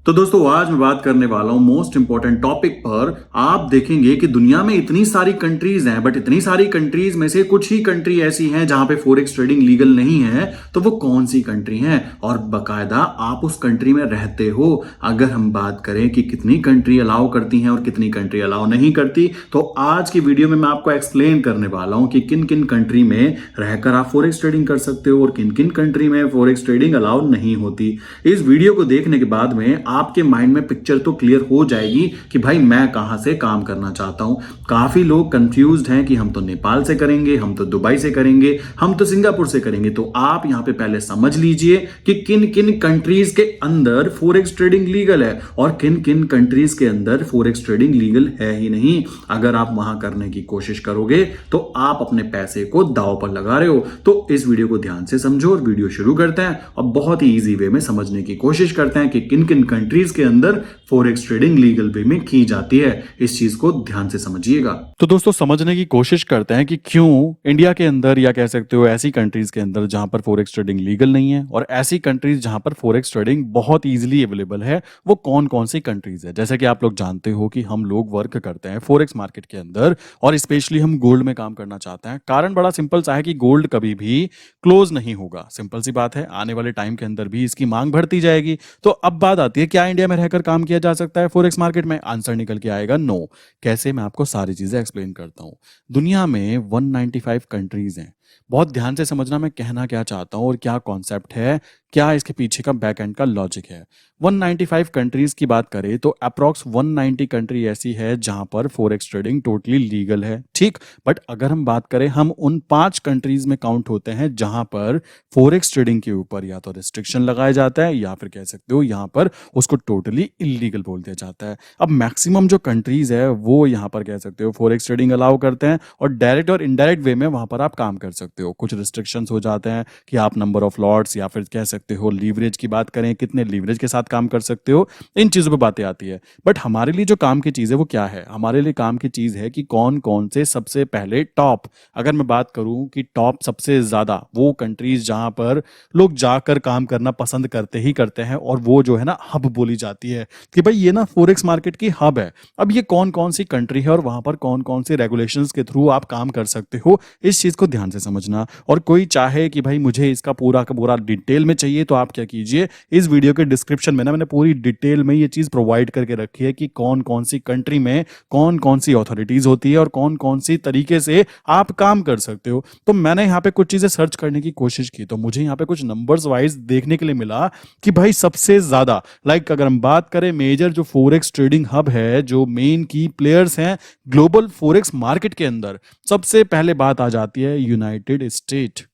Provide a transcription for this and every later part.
तो दोस्तों आज मैं बात करने वाला हूं मोस्ट इंपॉर्टेंट टॉपिक पर। आप देखेंगे कि दुनिया में इतनी सारी कंट्रीज हैं, बट इतनी सारी कंट्रीज में से कुछ ही कंट्री ऐसी हैं जहां पे फॉरेक्स ट्रेडिंग लीगल नहीं है। तो वो कौन सी कंट्री हैं और बकायदा आप उस कंट्री में रहते हो। अगर हम बात करें कि कितनी कंट्री अलाउ करती हैं और कितनी कंट्री अलाउ नहीं करती, तो आज की वीडियो में मैं आपको एक्सप्लेन करने वाला हूं कि किन किन कंट्री में रहकर आप फॉरेक्स ट्रेडिंग कर सकते हो और किन किन कंट्री में फॉरेक्स ट्रेडिंग अलाउ नहीं होती। इस वीडियो को देखने के बाद में आपके माइंड में पिक्चर तो क्लियर हो जाएगी कि भाई मैं कहां से काम करना चाहता हूं। काफी लोग कंफ्यूज्ड हैं कि हम तो नेपाल से करेंगे, हम तो दुबई से करेंगे, हम तो सिंगापुर से करेंगे। तो आप यहां पे पहले समझ लीजिए कि किन किन कंट्रीज के अंदर फॉरेक्स ट्रेडिंग लीगल है और किन किन कंट्रीज के अंदर फॉरेक्स ट्रेडिंग लीगल है ही नहीं। अगर आप वहां करने की कोशिश करोगे तो आप अपने पैसे को दांव पर लगा रहे हो। तो इस वीडियो को ध्यान से समझो और वीडियो शुरू करते हैं और बहुत ही इजी वे में समझने की कोशिश करते हैं कि किन किन कंट्रीज के अंदर फॉरेक्स ट्रेडिंग लीगल वे में की जाती है। इस चीज को ध्यान से समझिएगा। तो दोस्तों समझने की कोशिश करते हैं कि क्यों इंडिया के अंदर या कह सकते हो ऐसी कंट्रीज के अंदर जहां पर फॉरेक्स ट्रेडिंग लीगल नहीं है और ऐसी कंट्रीज जहां पर फॉरेक्स ट्रेडिंग बहुत इजीली अवेलेबल है, वो कौन कौन सी कंट्रीज है। जैसे कि आप लोग जानते हो कि हम लोग वर्क करते हैं फॉरेक्स मार्केट के अंदर और स्पेशली हम गोल्ड में काम करना चाहते हैं। कारण बड़ा सिंपल सा है कि गोल्ड कभी भी क्लोज नहीं होगा। सिंपल सी बात है, आने वाले टाइम के अंदर भी इसकी मांग बढ़ती जाएगी। तो अब बात आती है, क्या इंडिया में रहकर काम किया जा सकता है फॉरेक्स मार्केट में? आंसर निकल के आएगा नो। कैसे, मैं आपको सारी चीजें एक्सप्लेन करता हूं। दुनिया में 195 कंट्रीज हैं। बहुत ध्यान से समझना मैं कहना क्या चाहता हूं और क्या कॉन्सेप्ट है, क्या इसके पीछे का बैक एंड का लॉजिक है। 195 कंट्रीज की बात करें तो अप्रॉक्स 190 कंट्री ऐसी है जहां पर फॉरेक्स ट्रेडिंग टोटली लीगल है, ठीक। बट अगर हम बात करें, हम उन 5 कंट्रीज में काउंट होते हैं जहां पर फॉरेक्स ट्रेडिंग के ऊपर या तो रिस्ट्रिक्शन लगाया जाता है या फिर कह सकते हो यहां पर उसको टोटली इलीगल बोल दिया जाता है। अब मैक्सिमम जो कंट्रीज है वो यहां पर कह सकते हो फॉरेक्स ट्रेडिंग अलाउ करते हैं और डायरेक्ट और इनडायरेक्ट वे में वहां पर आप काम कर सकते हो। कुछ रिस्ट्रिक्शंस हो जाते हैं कि आप नंबर ऑफ लॉट्स या फिर कह सकते हो लीवरेज की बात करें, कितने लीवरेज के साथ काम कर सकते हो, इन चीजों पे बातें आती है। बट हमारे लिए जो काम की चीज है वो क्या है? हमारे लिए काम की चीज है कि कौन कौन से सबसे पहले टॉप, अगर मैं बात करूं कि टॉप सबसे ज्यादा वो कंट्रीज जहां पर लोग जाकर काम करना पसंद करते ही करते हैं और वो जो है ना हब बोली जाती है कि भाई ये ना फॉरेक्स मार्केट की हब है। अब ये कौन कौन सी कंट्री है और वहां पर कौन कौन से रेगुलेशंस के थ्रू आप काम कर सकते हो, इस चीज को ध्यान से समझना। और कोई चाहे कि भाई मुझे इसका पूरा का पूरा डिटेल में चाहिए, तो आप क्या कीजिए, इस वीडियो के डिस्क्रिप्शन में ना मैंने पूरी डिटेल में ये चीज प्रोवाइड करके रखी है कि कौन कौन सी कंट्री में कौन कौन सी अथॉरिटीज होती है और कौन कौन सी तरीके से आप काम कर सकते हो। तो मैंने यहाँ पे कुछ चीजें सर्च करने की कोशिश की तो मुझे यहाँ पे कुछ नंबर्स वाइज देखने के लिए मिला कि भाई सबसे ज्यादा अगर हम बात करें मेजर जो फॉरेक्स ट्रेडिंग हब है, जो मेन की प्लेयर्स हैं ग्लोबल फॉरेक्स मार्केट के अंदर, सबसे पहले बात आ जाती है यूनाइटेड स्टेट।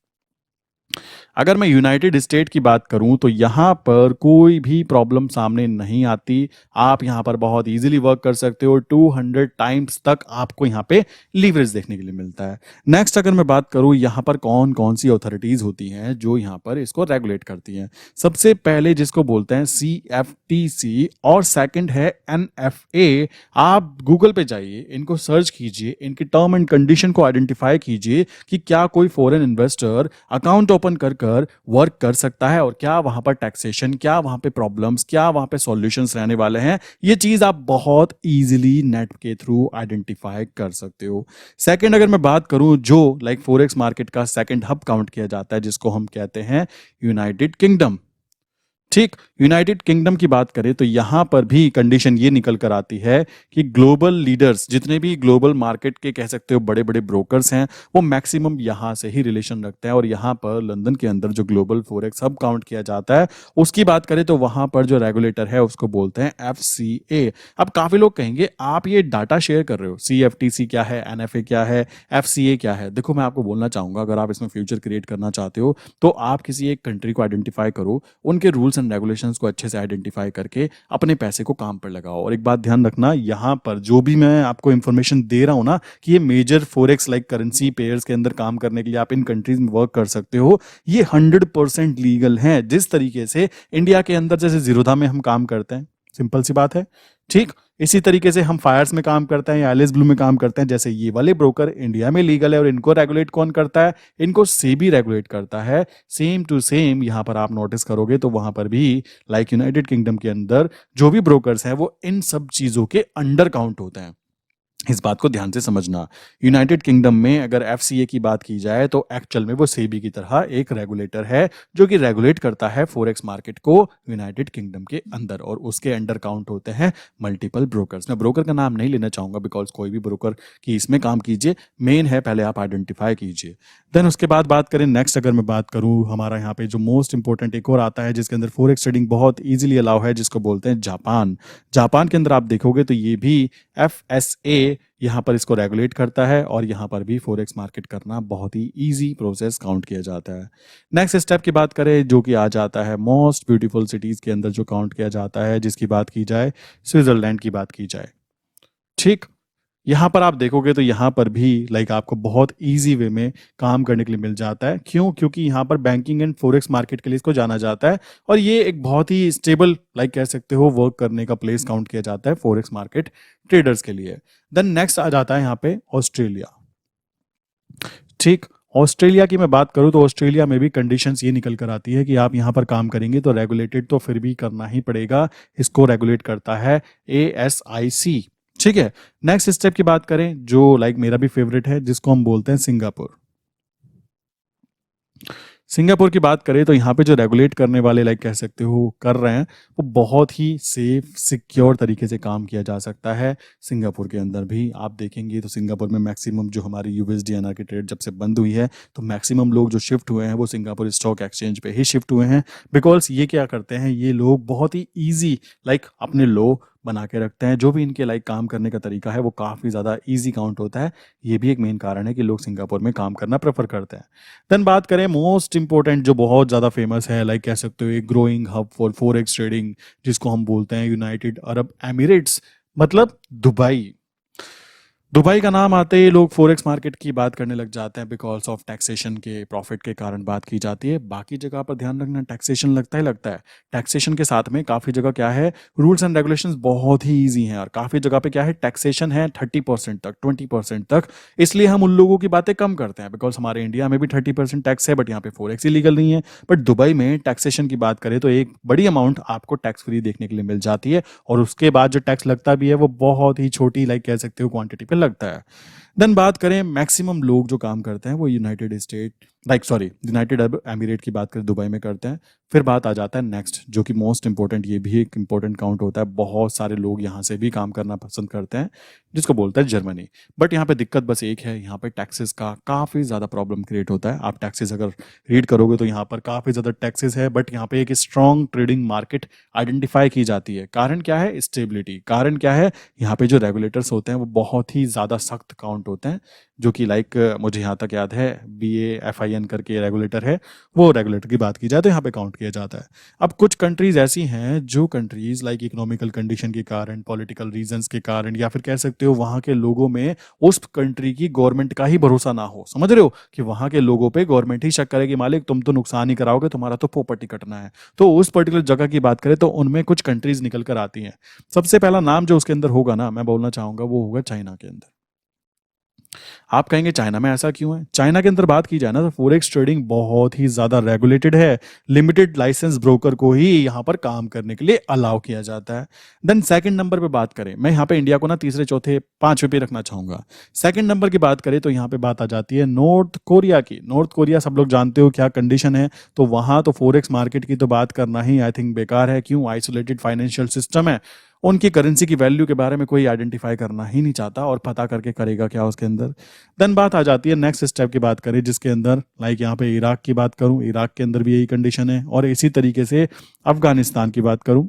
अगर मैं यूनाइटेड स्टेट की बात करूं तो यहां पर कोई भी प्रॉब्लम सामने नहीं आती। आप यहां पर बहुत इजीली वर्क कर सकते हो। 200 टाइम्स तक आपको यहां पे लीवरेज देखने के लिए मिलता है। नेक्स्ट अगर मैं बात करूं यहां पर कौन कौन सी अथॉरिटीज होती हैं जो यहां पर इसको रेगुलेट करती हैं, सबसे पहले जिसको बोलते हैं CFTC और सेकंड है NFA। आप गूगल पे जाइए, इनको सर्च कीजिए, इनकी टर्म एंड कंडीशन को आइडेंटिफाई कीजिए कि क्या कोई फॉरेन इन्वेस्टर अकाउंट ओपन कर वर्क कर सकता है और क्या वहां पर टैक्सेशन, क्या वहां पे प्रॉब्लम्स, क्या वहां पे सॉल्यूशंस रहने वाले हैं। ये चीज आप बहुत इजीली नेट के थ्रू आइडेंटिफाई कर सकते हो। सेकंड अगर मैं बात करूं जो फॉरेक्स मार्केट का सेकंड हब काउंट किया जाता है, जिसको हम कहते हैं यूनाइटेड किंगडम, ठीक। यूनाइटेड किंगडम की बात करें तो यहां पर भी कंडीशन ये निकल कर आती है कि ग्लोबल लीडर्स, जितने भी ग्लोबल मार्केट के कह सकते हो बड़े बड़े ब्रोकर्स हैं, वो मैक्सिमम यहां से ही रिलेशन रखते हैं। और यहां पर लंदन के अंदर जो ग्लोबल फॉरेक्स हब काउंट किया जाता है उसकी बात करें तो वहां पर जो रेगुलेटर है उसको बोलते हैं FCA। अब काफी लोग कहेंगे आप ये डाटा शेयर कर रहे हो, CFTC क्या है, NFA क्या है, FCA क्या है। देखो मैं आपको बोलना चाहूंगा, अगर आप इसमें फ्यूचर क्रिएट करना चाहते हो तो आप किसी एक कंट्री को आइडेंटिफाई करो, उनके रूल्स एंड रेगुलेशंस को अच्छे से आइडेंटिफाई करके अपने पैसे को काम पर लगाओ। और एक बात ध्यान रखना, यहां पर जो भी मैं आपको इंफॉर्मेशन दे रहा हूं ना कि ये मेजर फॉरेक्स करेंसी पेयर्स के अंदर काम करने के लिए आप इन कंट्रीज में वर्क कर सकते हो, ये 100% लीगल है। जिस तरीके से इंडिया के अंदर जैसे जीरोधा में हम काम करते हैं, सिंपल सी बात है। ठीक, इसी तरीके से हम फायर्स में काम करते हैं या एलिस ब्लू में काम करते हैं, जैसे ये वाले ब्रोकर इंडिया में लीगल है और इनको रेगुलेट कौन करता है? इनको सेबी रेगुलेट करता है। सेम टू सेम यहाँ पर आप नोटिस करोगे तो वहां पर भी लाइक यूनाइटेड किंगडम के अंदर जो भी ब्रोकर्स हैं वो इन सब चीजों के अंडर काउंट होते हैं। इस बात को ध्यान से समझना। यूनाइटेड किंगडम में अगर एफसीए की बात की जाए तो एक्चुअल में वो सेबी की तरह एक रेगुलेटर है जो कि रेगुलेट करता है फॉरेक्स मार्केट को यूनाइटेड किंगडम के अंदर, और उसके अंडर काउंट होते हैं मल्टीपल ब्रोकर्स। मैं ब्रोकर का नाम नहीं लेना चाहूंगा बिकॉज कोई भी ब्रोकर की इसमें काम कीजिए, मेन है पहले आप आइडेंटिफाई कीजिए। देन उसके बाद बात करें नेक्स्ट, अगर मैं बात करूं हमारा यहाँ पे जो मोस्ट इंपॉर्टेंट एक और आता है जिसके अंदर फॉरेक्स ट्रेडिंग बहुत ईजिली अलाउ है, जिसको बोलते हैं जापान। जापान के अंदर आप देखोगे तो ये भी एफएसए यहाँ पर इसको रेगुलेट करता है और यहाँ पर भी फॉरेक्स मार्केट करना बहुत ही इजी प्रोसेस काउंट किया जाता है। नेक्स्ट स्टेप की बात करें जो कि आ जाता है मोस्ट ब्यूटीफुल सिटीज के अंदर जो काउंट किया जाता है, जिसकी बात की जाए स्विट्जरलैंड की बात की जाए। ठीक, यहाँ पर आप देखोगे तो यहाँ पर भी लाइक आपको बहुत इजी वे में काम करने के लिए मिल जाता है। क्यों? क्योंकि यहाँ पर बैंकिंग एंड फॉरेक्स मार्केट के लिए इसको जाना जाता है और ये एक बहुत ही स्टेबल लाइक कह सकते हो वर्क करने का प्लेस काउंट किया जाता है फॉरेक्स मार्केट ट्रेडर्स के लिए। देन नेक्स्ट आ जाता है यहाँ पे ऑस्ट्रेलिया। ठीक, ऑस्ट्रेलिया की मैं बात करूं तो ऑस्ट्रेलिया में भी कंडीशंस ये निकल कर आती है कि आप यहाँ पर काम करेंगे तो रेगुलेटेड तो फिर भी करना ही पड़ेगा। इसको रेगुलेट करता है ASIC। ठीक है, नेक्स्ट स्टेप की बात करें जो लाइक मेरा भी फेवरेट है, जिसको हम बोलते हैं सिंगापुर। सिंगापुर की बात करें तो यहाँ पे जो रेगुलेट करने वाले लाइक कह सकते हो कर रहे हैं वो बहुत ही सेफ सिक्योर तरीके से काम किया जा सकता है। सिंगापुर के अंदर भी आप देखेंगे तो सिंगापुर में मैक्सिमम जो हमारी USD/INR की ट्रेड जब से बंद हुई है तो मैक्सिमम लोग जो शिफ्ट हुए हैं वो सिंगापुर स्टॉक एक्सचेंज पे ही शिफ्ट हुए हैं। बिकॉज ये क्या करते हैं, ये लोग बहुत ही ईजी लाइक अपने लो बना के रखते हैं। जो भी इनके लाइक काम करने का तरीका है वो काफ़ी ज़्यादा इजी काउंट होता है। ये भी एक मेन कारण है कि लोग सिंगापुर में काम करना प्रेफर करते हैं। देन बात करें मोस्ट इंपॉर्टेंट जो बहुत ज़्यादा फेमस है लाइक कह सकते हो एक growing hub for forex trading, जिसको हम बोलते हैं यूनाइटेड अरब एमिरेट्स, मतलब दुबई। दुबई का नाम आते ही लोग फॉरेक्स मार्केट की बात करने लग जाते हैं बिकॉज ऑफ टैक्सेशन के प्रॉफिट के कारण बात की जाती है। बाकी जगह पर ध्यान रखना, टैक्सेशन लगता ही लगता है। टैक्सेशन के साथ में काफ़ी जगह क्या है, रूल्स एंड रेगुलेशंस बहुत ही ईजी हैं और काफ़ी जगह पे क्या है टैक्सेशन है 30% तक, 20% तक। इसलिए हम उन लोगों की बातें कम करते हैं बिकॉज हमारे इंडिया में भी 30% टैक्स है बट यहाँ पे फॉरेक्स ही लीगल नहीं है। बट दुबई में टैक्सेशन की बात करें तो एक बड़ी अमाउंट आपको टैक्स फ्री देखने के लिए मिल जाती है और उसके बाद जो टैक्स लगता भी है वो बहुत ही छोटी लाइक कह सकते हो क्वांटिटी पे लगता है। देन बात करें मैक्सिमम लोग जो काम करते हैं वो यूनाइटेड अरब एमिरेट की बात करें दुबई में करते हैं। फिर बात आ जाता है नेक्स्ट जो कि मोस्ट इंपॉर्टेंट, ये भी एक इंपॉर्टेंट काउंट होता है। बहुत सारे लोग यहाँ से भी काम करना पसंद करते हैं, जिसको बोलते हैं जर्मनी। बट यहाँ पे दिक्कत बस एक है, यहाँ पे टैक्सेस का काफ़ी ज़्यादा प्रॉब्लम क्रिएट होता है। आप टैक्सेस अगर रीड करोगे तो यहाँ पर काफ़ी ज़्यादा टैक्सेस है बट यहाँ पे एक स्ट्रॉन्ग ट्रेडिंग मार्केट आइडेंटिफाई की जाती है। कारण क्या है? स्टेबिलिटी। कारण क्या है? यहाँ पे जो रेगुलेटर्स होते हैं वो बहुत ही ज़्यादा सख्त काउंट होते हैं, जो कि लाइक मुझे यहाँ तक याद है BAFIN करके रेगुलेटर है, वो रेगुलेटर की बात की जाए तो यहाँ पे काउंट किया जाता है। अब कुछ कंट्रीज ऐसी हैं जो कंट्रीज लाइक इकोनॉमिकल कंडीशन के कारण, पॉलिटिकल रीजंस के कारण, या फिर कह सकते हो वहाँ के लोगों में उस कंट्री की गवर्नमेंट का ही भरोसा ना हो। समझ रहे हो कि वहाँ के लोगों पे गवर्नमेंट ही शक करे कि मालिक तुम तो नुकसान ही कराओगे, तुम्हारा तो पोपट ही कटना है। तो उस पर्टिकुलर जगह की बात करें तो उनमें कुछ कंट्रीज निकल कर आती हैं। सबसे पहला नाम जो उसके अंदर होगा ना, मैं बोलना चाहूंगा वो होगा चाइना के अंदर। आप कहेंगे चाइना में ऐसा क्यों है? चाइना के अंदर बात की जाए ना तो फॉरेक्स ट्रेडिंग बहुत ही ज्यादा रेगुलेटेड है। लिमिटेड लाइसेंस ब्रोकर को ही यहाँ पर काम करने के लिए अलाउ किया जाता है। देन सेकंड नंबर पे बात करें, मैं यहाँ पे इंडिया को ना तीसरे चौथे पांचवें पे रखना चाहूंगा। सेकंड नंबर की बात करें तो यहाँ पे बात आ जाती है नॉर्थ कोरिया की। नॉर्थ कोरिया सब लोग जानते हो क्या कंडीशन है, तो वहां तो फॉरेक्स मार्केट की तो बात करना ही आई थिंक बेकार है। क्यों? आइसोलेटेड फाइनेंशियल सिस्टम है, उनकी करेंसी की वैल्यू के बारे में कोई आइडेंटिफाई करना ही नहीं चाहता और पता करके करेगा क्या उसके अंदर। देन बात आ जाती है नेक्स्ट स्टेप की बात करें, जिसके अंदर लाइक यहाँ पे इराक की बात करूं, इराक के अंदर भी यही कंडीशन है। और इसी तरीके से अफगानिस्तान की बात करूं,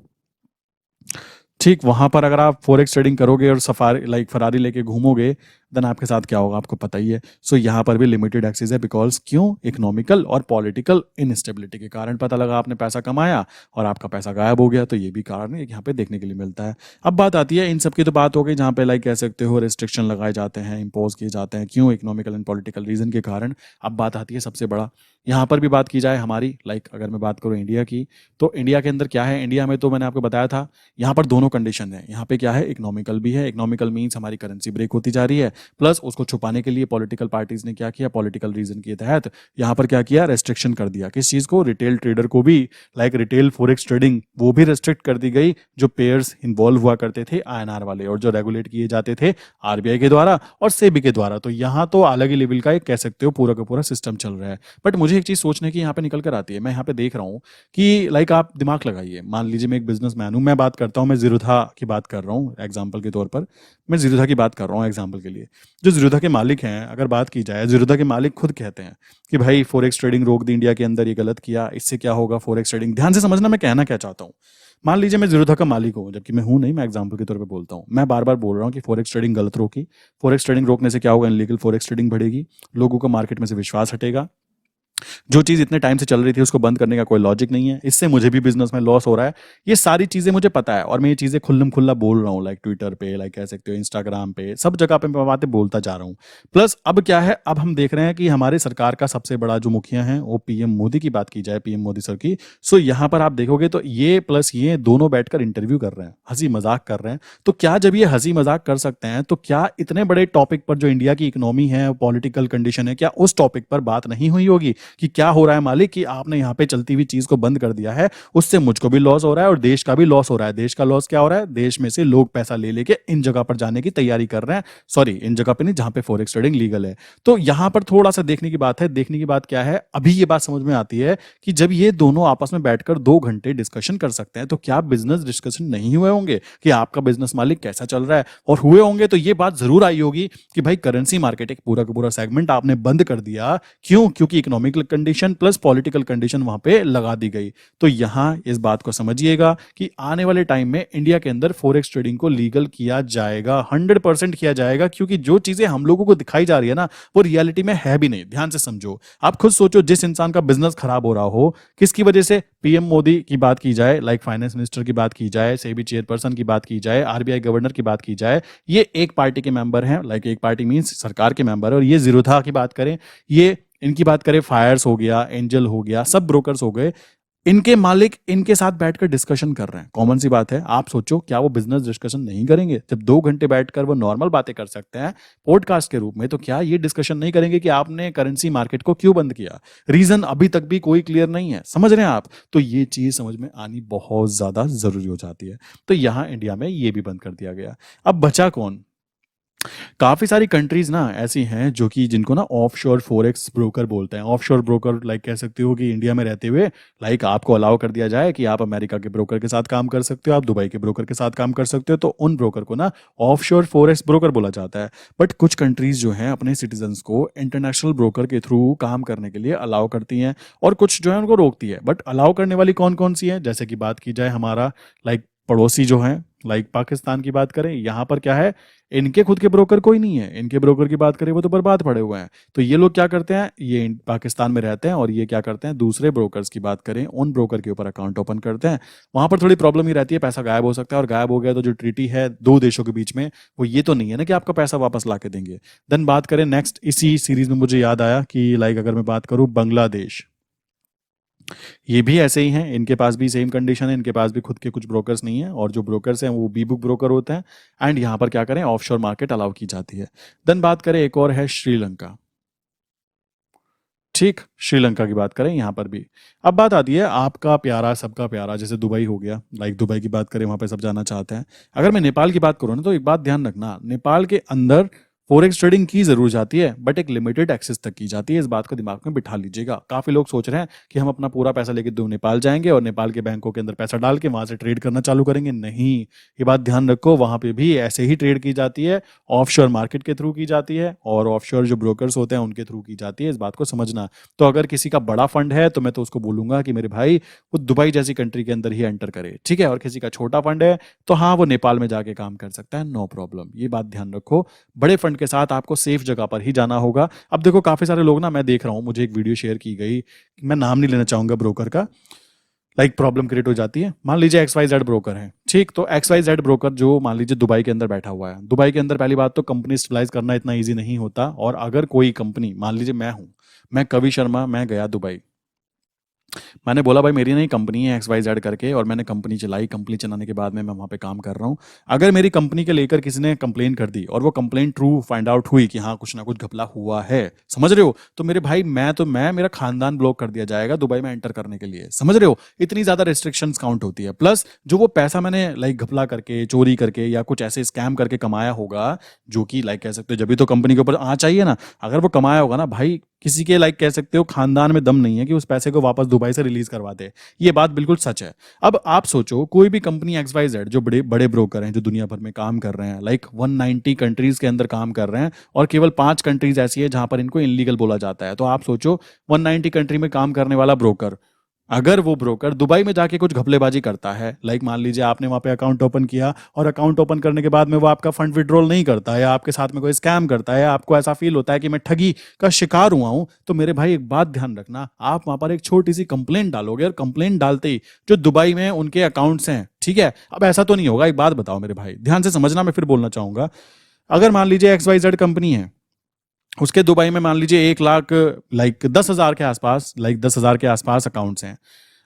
ठीक वहां पर अगर आप फॉरेक्स ट्रेडिंग करोगे और सफारी लाइक फरारी लेके घूमोगे देन आपके साथ क्या होगा आपको पता ही है। सो यहाँ पर भी लिमिटेड एक्सेस है, बिकॉज क्यों, इकोनॉमिकल और पॉलिटिकल इनस्टेबिलिटी के कारण। पता लगा आपने पैसा कमाया और आपका पैसा गायब हो गया, तो ये भी कारण है यहाँ पे देखने के लिए मिलता है। अब बात आती है, इन सब की तो बात हो गई जहाँ पे लाइक कह सकते हो रिस्ट्रिक्शन लगाए जाते हैं, इम्पोज किए जाते हैं, क्यों, इकोनॉमिकल एंड पॉलिटिकल रीजन के कारण। अब बात आती है सबसे बड़ा, यहाँ पर भी बात की जाए हमारी, लाइक अगर मैं बात करूँ इंडिया की, तो इंडिया के अंदर क्या है, इंडिया में तो मैंने आपको बताया था यहाँ पर दोनों कंडीशन है। यहाँ पे क्या है, इकोनॉमिकल भी है, इकोनॉमिकल मीन्स हमारी करेंसी ब्रेक होती जा रही है, प्लस उसको छुपाने के लिए पॉलिटिकल पार्टीज ने क्या किया, पॉलिटिकल रीजन के तहत यहाँ पर क्या किया, रेस्ट्रिक्शन कर दिया। किस चीज को, रिटेल ट्रेडर को भी, लाइक रिटेल फॉरेक्स ट्रेडिंग वो भी रेस्ट्रिक्ट कर दी गई, जो पेयर्स इन्वॉल्व हुआ करते थे आईएनआर वाले, और जो रेगुलेट किए जाते थे आरबीआई के द्वारा और सेबी के द्वारा। तो यहाँ तो अलग ही लेवल का एक कह सकते हो पूरा का पूरा सिस्टम चल रहा है। बट मुझे एक चीज सोचने की यहाँ पे निकल कर आती है, मैं यहाँ पे देख रहा हूँ कि लाइक आप दिमाग लगाइए, मान लीजिए मैं एक बिजनेसमैन हूँ, मैं बात करता हूँ, मैं जीरोधा की बात कर रहा हूँ एग्जाम्पल के तौर पर, मैं जीरोधा की बात कर रहा हूँ एग्जाम्पल के लिए। जो जीरोधा के मालिक हैं, अगर बात की जाए, जीरोधा के मालिक खुद कहते हैं कि भाई फॉरेक्स ट्रेडिंग रोक दी इंडिया के अंदर, ये गलत किया, इससे क्या होगा फॉरेक्स ट्रेडिंग। ध्यान से समझना मैं कहना क्या चाहता हूँ। मान लीजिए मैं जीरोधा का मालिक हूँ, जबकि मैं हूं नहीं, मैं एग्जांपल के तौर पे बोलता हूँ, मैं बार बार बोल रहा हूँ कि फॉरेक्स ट्रेडिंग गलत रोकी। फॉरेक्स ट्रेडिंग रोकने से क्या होगा, इनलीगल फॉरेक्स ट्रेडिंग बढ़ेगी, लोगों का मार्केट में से विश्वास हटेगा, जो चीज इतने टाइम से चल रही थी उसको बंद करने का कोई लॉजिक नहीं है, इससे मुझे भी बिजनेस में लॉस हो रहा है। ये सारी चीजें मुझे पता है और मैं ये चीजें खुल्लम खुल्ला बोल रहा हूँ, लाइक ट्विटर पे, लाइक कह सकते हो इंस्टाग्राम पे, सब जगह पे मैं बातें बोलता जा रहा हूँ। प्लस अब क्या है, अब हम देख रहे हैं कि हमारे सरकार का सबसे बड़ा जो मुखिया है वो पीएम मोदी की बात की जाए, पीएम मोदी सर की, सो यहाँ पर आप देखोगे तो ये प्लस ये दोनों बैठकर इंटरव्यू कर रहे हैं, हंसी मजाक कर रहे हैं। तो क्या जब ये हंसी मजाक कर सकते हैं, तो क्या इतने बड़े टॉपिक पर जो इंडिया की इकोनॉमी है, पॉलिटिकल कंडीशन है, क्या उस टॉपिक पर बात नहीं हुई होगी कि क्या हो रहा है मालिक, कि आपने यहाँ पे चलती हुई चीज को बंद कर दिया है, उससे मुझको भी लॉस हो रहा है और देश का भी लॉस हो रहा है। देश का लॉस क्या हो रहा है, देश में से लोग पैसा ले लेके इन जगह पर जाने की तैयारी कर रहे हैं, सॉरी इन जगह पे नहीं जहां पे फॉरेक्स ट्रेडिंग लीगल है। तो यहां पर थोड़ा सा देखने की बात है, देखने की बात क्या है, अभी ये बात समझ में आती है कि जब ये दोनों आपस में बैठकर 2 घंटे डिस्कशन कर सकते हैं, तो क्या बिजनेस डिस्कशन नहीं हुए होंगे कि आपका बिजनेस मालिक कैसा चल रहा है, और हुए होंगे तो ये बात जरूर आई होगी कि भाई करेंसी मार्केट एक पूरा का पूरा सेगमेंट आपने बंद कर दिया, क्यों, क्योंकि economical condition plus political condition वहां पे लगा दी गई। तो यहां इस बात को समझिएगा कि आने वाले टाइम में इंडिया के अंदर फॉरेक्स ट्रेडिंग को लीगल किया जाएगा, 100% किया जाएगा, क्योंकि जो चीजें हम लोगों को दिखाई जा रही है ना, वो रियलिटी में है भी नहीं। ध्यान से समझो, आप खुद सोचो, जिस इंसान का बिजनेस खराब हो रहा हो, किसकी वजह से, पीएम मोदी की बात की जाए, लाइक फाइनेंस मिनिस्टर की बात की जाए, सेबी चेयरपर्सन की बात की जाए, आरबीआई गवर्नर की बात की जाए, ये एक पार्टी के मेंबर हैं, लाइक एक पार्टी मींस सरकार के मेंबर है। और ये जीरोधा की बात करें, ये इनकी बात करें, फायर्स हो गया, एंजल हो गया, सब ब्रोकर्स हो गए, इनके मालिक इनके साथ बैठकर डिस्कशन कर रहे हैं। कॉमन सी बात है, आप सोचो क्या वो बिजनेस डिस्कशन नहीं करेंगे? जब 2 घंटे बैठकर वो नॉर्मल बातें कर सकते हैं पॉडकास्ट के रूप में, तो क्या ये डिस्कशन नहीं करेंगे कि आपने करेंसी मार्केट को क्यों बंद किया? रीजन अभी तक भी कोई क्लियर नहीं है, समझ रहे हैं आप? तो ये चीज समझ में आनी बहुत ज्यादा जरूरी हो जाती है। तो यहां इंडिया में ये भी बंद कर दिया गया। अब बचा कौन? काफी सारी कंट्रीज ना ऐसी हैं जो कि जिनको ना ऑफशोर फॉरेक्स ब्रोकर बोलते हैं। ऑफशोर ब्रोकर लाइक कह सकते हो कि इंडिया में रहते हुए लाइक आपको अलाउ कर दिया जाए कि आप अमेरिका के ब्रोकर के साथ काम कर सकते हो, आप दुबई के ब्रोकर के साथ काम कर सकते हो, तो उन ब्रोकर को ना ऑफशोर फॉरेक्स ब्रोकर बोला जाता है। बट कुछ कंट्रीज जो हैं अपने सिटीजन्स को इंटरनेशनल ब्रोकर के थ्रू काम करने के लिए अलाउ करती हैं, और कुछ जो है उनको रोकती है। बट अलाउ करने वाली कौन कौन सी है, जैसे कि बात की जाए हमारा लाइक पड़ोसी जो है, लाइक पाकिस्तान की बात करें, यहाँ पर क्या है, इनके खुद के ब्रोकर कोई नहीं है, इनके ब्रोकर की बात करें वो तो बर्बाद पड़े हुए हैं। तो ये लोग क्या करते हैं, ये पाकिस्तान में रहते हैं और ये क्या करते हैं, दूसरे ब्रोकर्स की बात करें, उन ब्रोकर के ऊपर अकाउंट ओपन करते हैं। वहां पर थोड़ी प्रॉब्लम ही रहती है, पैसा गायब हो सकता है, और गायब हो गया तो जो ट्रीटी है दो देशों के बीच में, वो ये तो नहीं है ना कि आपका पैसा वापस ला के देंगे। देन बात करें नेक्स्ट, इसी सीरीज में मुझे याद आया कि लाइक अगर मैं बात करूं बांग्लादेश, ये भी ऐसे ही हैं, इनके पास भी सेम कंडीशन है, इनके पास भी खुद के कुछ ब्रोकर्स नहीं है, और जो ब्रोकर्स हैं वो बी बुक ब्रोकर होते हैं। एंड यहाँ पर क्या करें, ऑफशोर मार्केट अलाउ की जाती है। देन बात करें एक और है श्रीलंका, ठीक, श्रीलंका की बात करें यहाँ पर भी। अब बात आती है आपका प्यारा सबका प्यारा, जैसे दुबई हो गया, लाइक दुबई की बात करें, वहां पे सब जाना चाहते हैं। अगर मैं नेपाल की बात करूँ ना, तो एक बात ध्यान रखना, नेपाल के अंदर फॉरेक्स ट्रेडिंग की जरूर जाती है, बट एक लिमिटेड एक्सेस तक की जाती है। इस बात को दिमाग में बिठा लीजिएगा। काफी लोग सोच रहे हैं कि हम अपना पूरा पैसा लेके नेपाल जाएंगे और नेपाल के बैंकों के अंदर पैसा डाल के वहां से ट्रेड करना चालू करेंगे। नहीं, ये बात ध्यान रखो, वहां पे भी ऐसे ही ट्रेड की जाती है, ऑफशोर मार्केट के थ्रू की जाती है, और ऑफशोर जो ब्रोकर्स होते हैं उनके थ्रू की जाती है। इस बात को समझना। तो अगर किसी का बड़ा फंड है तो मैं तो उसको बोलूंगा कि मेरे भाई वो दुबई जैसी कंट्री के अंदर ही एंटर करे, ठीक है। और किसी का छोटा फंड है तो हाँ, वो नेपाल में जाके काम कर सकता है, नो प्रॉब्लम। ये बात ध्यान रखो, बड़े फंड के साथ आपको सेफ जगह पर ही जाना होगा। अब देखो काफी सारे लोग ना, मैं देख रहा हूँ, मुझे एक वीडियो शेयर की गई, मैं नाम नहीं लेना चाहूंगा ब्रोकर का, प्रॉब्लम क्रिएट हो जाती है। मान लीजिए XYZ ब्रोकर है, ठीक, तो XYZ ब्रोकर जो मान लीजिए दुबई के अंदर बैठा हुआ है, दुबई के अंदर पहली बात तो कंपनी स्टेबलाइज करना इतना इजी नहीं होता। और अगर कोई कंपनी, मान लीजिए मैं हूं, मैं कवि शर्मा, मैं गया दुबई, मैंने बोला भाई मेरी नई कंपनी है XYZ करके, और मैंने कंपनी चलाई, कंपनी चलाने के बाद में मैं वहां पे काम कर रहा हूं। अगर मेरी कंपनी के लेकर किसी ने कंप्लेन कर दी और वो कंप्लेन ट्रू फाइंड आउट हुई कि हाँ कुछ ना कुछ घपला हुआ है, समझ रहे हो, तो मेरे भाई मैं मेरा खानदान ब्लॉक कर दिया जाएगा दुबई में एंटर करने के लिए, समझ रहे हो, इतनी ज्यादा रिस्ट्रिक्शंस काउंट होती है। प्लस जो वो पैसा मैंने घपला करके, चोरी करके या कुछ ऐसे स्कैम करके कमाया होगा, जो कि कह सकते हो जब भी तो कंपनी के ऊपर आ चाहिए ना, अगर वो कमाया होगा ना भाई, किसी के कह सकते हो खानदान में दम नहीं है कि उस पैसे को वापस दुबई से रिलीज करवा दे। ये बात बिल्कुल सच है। अब आप सोचो कोई भी कंपनी XYZ, जो बड़े बड़े ब्रोकर हैं जो दुनिया भर में काम कर रहे हैं, 190 कंट्रीज के अंदर काम कर रहे हैं, और केवल 5 कंट्रीज ऐसी है जहां पर इनको इनलीगल बोला जाता है। तो आप सोचो 190 कंट्री में काम करने वाला ब्रोकर, अगर वो ब्रोकर दुबई में जाके कुछ घपलेबाजी करता है, मान लीजिए आपने वहां पे अकाउंट ओपन किया और अकाउंट ओपन करने के बाद में वो आपका फंड विड्रॉल नहीं करता है, आपके साथ में कोई स्कैम करता है, आपको ऐसा फील होता है कि मैं ठगी का शिकार हुआ हूं, तो मेरे भाई एक बात ध्यान रखना, आप वहां पर एक छोटी सी कंप्लेंट डालोगे, और कंप्लेंट डालते ही जो दुबई में उनके अकाउंट्स हैं, ठीक है, अब ऐसा तो नहीं होगा, एक बात बताओ मेरे भाई, ध्यान से समझना, मैं फिर बोलना चाहूंगा, अगर मान लीजिए XYZ कंपनी है, उसके दुबई में मान लीजिए 1 लाख 10,000 के आसपास 10,000 के आसपास अकाउंट्स हैं,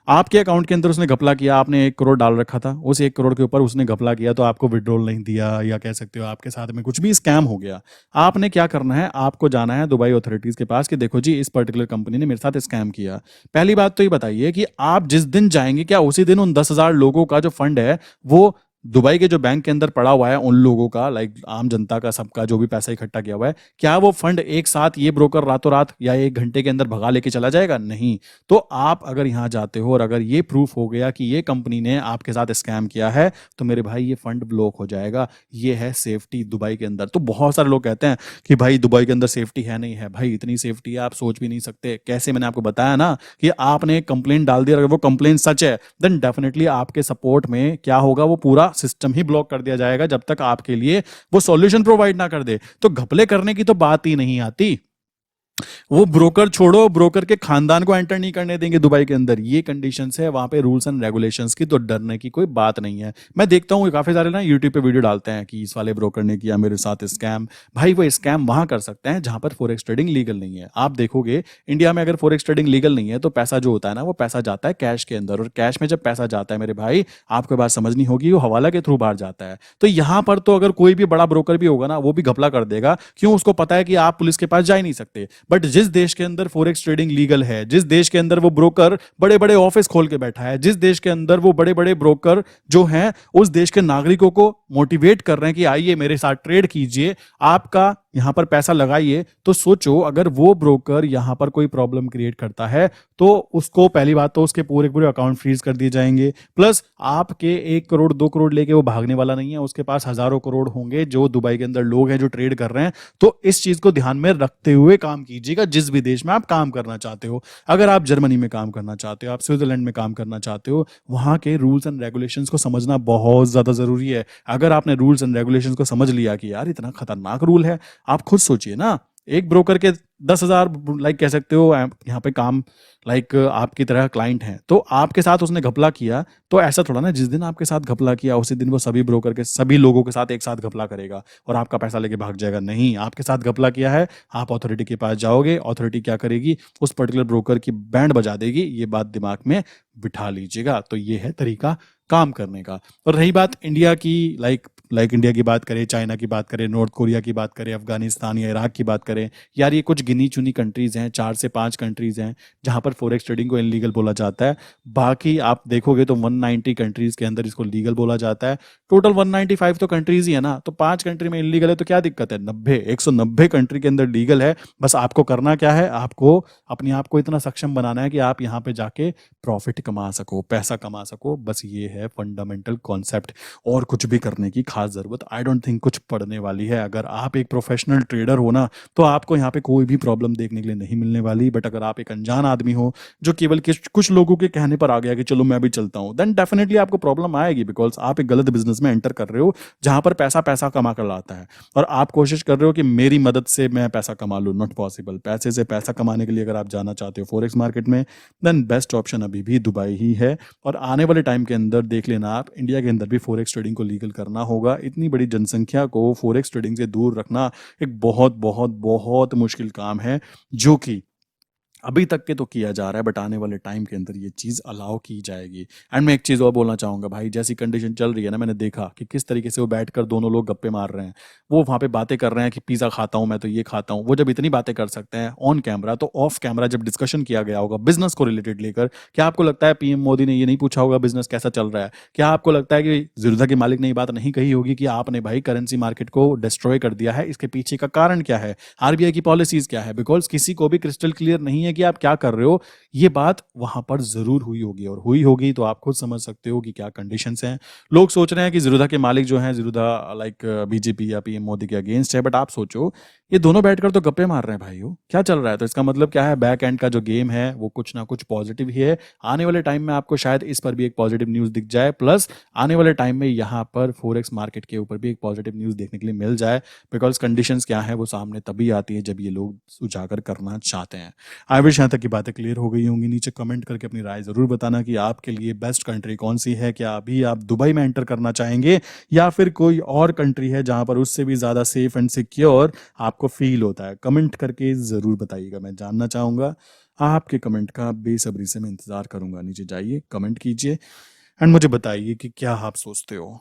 आपके अकाउंट के अंदर उसने घपला किया, आपने 1 करोड़ डाल रखा था, उस 1 करोड़ के ऊपर उसने घपला किया, तो आपको विड्रॉल नहीं दिया, या कह सकते हो आपके साथ में कुछ भी स्कैम हो गया, आपने क्या करना है, आपको जाना है दुबई अथॉरिटीज के पास कि देखो जी इस पर्टिकुलर कंपनी ने मेरे साथ स्कैम किया। पहली बात तो ये बताइए कि आप जिस दिन जाएंगे, क्या उसी दिन उन 10,000 लोगों का जो फंड है वो दुबई के जो बैंक के अंदर पड़ा हुआ है, उन लोगों का, आम जनता का, सबका जो भी पैसा इकट्ठा किया हुआ है, क्या वो फंड एक साथ ये ब्रोकर रातों रात या 1 घंटे के अंदर भगा लेके चला जाएगा? नहीं। तो आप अगर यहां जाते हो और अगर ये प्रूफ हो गया कि ये कंपनी ने आपके साथ स्कैम किया है, तो मेरे भाई ये फंड ब्लॉक हो जाएगा। ये है सेफ्टी दुबई के अंदर। तो बहुत सारे लोग कहते हैं कि भाई दुबई के अंदर सेफ्टी है, नहीं है भाई, इतनी सेफ्टी है आप सोच भी नहीं सकते। कैसे? मैंने आपको बताया ना कि आपने एक कंप्लेन डाल दी, अगर वो कंप्लेन सच है देन डेफिनेटली आपके सपोर्ट में क्या होगा, वो पूरा सिस्टम ही ब्लॉक कर दिया जाएगा जब तक आपके लिए वो सॉल्यूशन प्रोवाइड ना कर दे। तो घपले करने की तो बात ही नहीं आती। वो ब्रोकर छोड़ो, ब्रोकर के खानदान को एंटर नहीं करने देंगे दुबई के अंदर। ये कंडीशंस है वहां पे, रूल्स एंड रेगुलेशंस की, तो डरने की कोई बात नहीं है। मैं देखता हूँ काफी सारे ना यूट्यूब पे वीडियो डालते हैं कि इस वाले ब्रोकर ने किया मेरे साथ स्कैम। भाई वो स्कैम वहां कर सकते हैं जहां पर फॉरेक्स ट्रेडिंग लीगल नहीं है। आप देखोगे इंडिया में अगर फॉरेक्स ट्रेडिंग लीगल नहीं है तो पैसा जो होता है ना, वो पैसा जाता है कैश के अंदर, और कैश में जब पैसा जाता है मेरे भाई, आपको बात समझनी होगी, वो हवाला के थ्रू बाहर जाता है। तो यहां पर तो अगर कोई भी बड़ा ब्रोकर भी होगा ना, वो भी घपला कर देगा। क्यों? उसको पता है कि आप पुलिस के पास जा ही नहीं सकते। बट जिस देश के अंदर फॉरेक्स ट्रेडिंग लीगल है, जिस देश के अंदर वो ब्रोकर बड़े बड़े ऑफिस खोल के बैठा है, जिस देश के अंदर वो बड़े बड़े ब्रोकर जो हैं उस देश के नागरिकों को मोटिवेट कर रहे हैं कि आइए मेरे साथ ट्रेड कीजिए, आपका यहां पर पैसा लगाइए, तो सोचो अगर वो ब्रोकर यहां पर कोई प्रॉब्लम क्रिएट करता है तो उसको पहली बात तो उसके पूरे पूरे अकाउंट फ्रीज कर दिए जाएंगे। प्लस आपके 1 करोड़ 2 करोड़ लेके वो भागने वाला नहीं है, उसके पास हजारों करोड़ होंगे जो दुबई के अंदर लोग हैं जो ट्रेड कर रहे हैं। तो इस चीज को ध्यान में रखते हुए काम कीजिएगा जिस भी देश में आप काम करना चाहते हो। अगर आप जर्मनी में काम करना चाहते हो, आप स्विट्जरलैंड में काम करना चाहते हो, वहां के रूल्स एंड रेगुलेशंस को समझना बहुत ज्यादा जरूरी है। अगर आपने रूल्स एंड रेगुलेशंस को समझ लिया कि यार इतना खतरनाक रूल है, आप खुद सोचिए ना, एक ब्रोकर के 10,000 कह सकते हो यहाँ पे काम आपकी तरह क्लाइंट हैं, तो आपके साथ उसने घपला किया, तो ऐसा थोड़ा ना जिस दिन आपके साथ घपला किया उसी दिन वो सभी ब्रोकर के सभी लोगों के साथ एक साथ घपला करेगा और आपका पैसा लेके भाग जाएगा। नहीं, आपके साथ घपला किया है, आप अथॉरिटी के पास जाओगे, अथॉरिटी क्या करेगी, उस पर्टिकुलर ब्रोकर की बैंड बजा देगी। ये बात दिमाग में बिठा लीजिएगा। तो ये है तरीका काम करने का। और रही बात इंडिया की, इंडिया की बात करें, चाइना की बात करें, नॉर्थ कोरिया की बात करें, अफगानिस्तान या इराक की बात करें, यार ये कुछ गिनी चुनी कंट्रीज हैं, 4 से 5 कंट्रीज हैं जहां पर फॉरेक्स ट्रेडिंग को इलीगल बोला जाता है। बाकी आप देखोगे तो 190 कंट्रीज के अंदर इसको लीगल बोला जाता है। टोटल 195 तो कंट्रीज ही है ना, तो 5 कंट्री में इलीगल है तो क्या दिक्कत है? 190 कंट्री के अंदर लीगल है। बस आपको करना क्या है, आपको अपने आप को इतना सक्षम बनाना है कि आप यहाँ पे जाके प्रॉफिट कमा सको, पैसा कमा सको। बस ये है फंडामेंटल कॉन्सेप्ट, और कुछ भी करने की खास ज़रूरत आई डोंट थिंक कुछ पड़ने वाली है। अगर आप एक प्रोफेशनल ट्रेडर हो ना, तो आपको यहाँ पे कोई भी प्रॉब्लम देखने के लिए नहीं मिलने वाली। बट अगर आप एक अनजान आदमी हो जो केवल कुछ लोगों के कहने पर आ गया कि चलो मैं भी चलता हूँ, देन डेफिनेटली आपको प्रॉब्लम आएगी, बिकॉज आप एक गलत बिजनेस में एंटर कर रहे हो जहां पर पैसा पैसा कमा कर लाता है, और आप कोशिश कर रहे हो कि मेरी मदद से मैं पैसा कमा लूँ। Not possible. पैसे से पैसा कमाने के लिए अगर आप जाना चाहते हो फॉरेक्स मार्केट में, देन बेस्ट ऑप्शन अभी भी दुबई ही है। और आने वाले टाइम के अंदर देख लेना, आप इंडिया के अंदर भी फॉरेक्स ट्रेडिंग को लीगल करना होगा। इतनी बड़ी जनसंख्या को फॉरेक्स ट्रेडिंग से दूर रखना एक बहुत बहुत बहुत मुश्किल काम है, जो कि अभी तक के तो किया जा रहा है, बट आने वाले टाइम के अंदर ये चीज़ अलाउ की जाएगी। एंड मैं एक चीज़ और बोलना चाहूँगा भाई, जैसी कंडीशन चल रही है ना, मैंने देखा कि किस तरीके से वो बैठकर दोनों लोग गप्पे मार रहे हैं। वो वहाँ पे बातें कर रहे हैं कि पिज़्ज़ा खाता हूँ मैं, तो ये खाता हूँ। वो जब इतनी बातें कर सकते हैं ऑन कैमरा, तो ऑफ कैमरा जब डिस्कशन किया गया होगा बिजनेस को रिलेटेड लेकर, क्या आपको लगता है पीएम मोदी ने ये नहीं पूछा होगा बिजनेस कैसा चल रहा है? क्या आपको लगता है कि ज़ीरोधा के मालिक ने ये बात नहीं कही होगी कि आपने भाई करेंसी मार्केट को डिस्ट्रॉय कर दिया है, इसके पीछे का कारण क्या है, आरबीआई की पॉलिसीज क्या है? बिकॉज किसी को भी क्रिस्टल क्लियर नहीं है कि आप क्या कर रहे हो। ये बात वहां पर जरूर हुई होगी, और हुई होगी तो आप खुद समझ सकते हो कि क्या कंडीशंस हैं। लोग सोच रहे हैं कि ज़ीरोधा के मालिक जो हैं, ज़ीरोधा लाइक बीजेपी या पीएम मोदी के अगेंस्ट है, बट आप सोचो ये दोनों बैठकर तो गप्पे मार रहे हैं भाइयों, क्या चल रहा है? तो इसका मतलब क्या है, बैक एंड का जो गेम है वो कुछ ना कुछ पॉजिटिव ही है। आने वाले टाइम में आपको शायद इस पर भी एक पॉजिटिव न्यूज़ दिख जाए, प्लस आने वाले टाइम में यहाँ पर फोरेक्स मार्केट के ऊपर भी एक पॉजिटिव न्यूज़ देखने के लिए मिल जाए। बिकॉज कंडीशंस क्या है वो सामने तभी आती है जब ये लोग उजागर करना चाहते हैं। आई विश यहाँ तक की बातें क्लियर हो गई होंगी। नीचे कमेंट करके अपनी राय जरूर बताना कि आपके लिए बेस्ट कंट्री कौन सी है। क्या अभी आप दुबई में एंटर करना चाहेंगे, या फिर कोई और कंट्री है जहां पर उससे भी ज़्यादा सेफ एंड सिक्योर आपको फील होता है? कमेंट करके ज़रूर बताइएगा, मैं जानना चाहूँगा। आपके कमेंट का बेसब्री से मैं इंतज़ार करूँगा। नीचे जाइए, कमेंट कीजिए एंड मुझे बताइए कि क्या आप सोचते हो।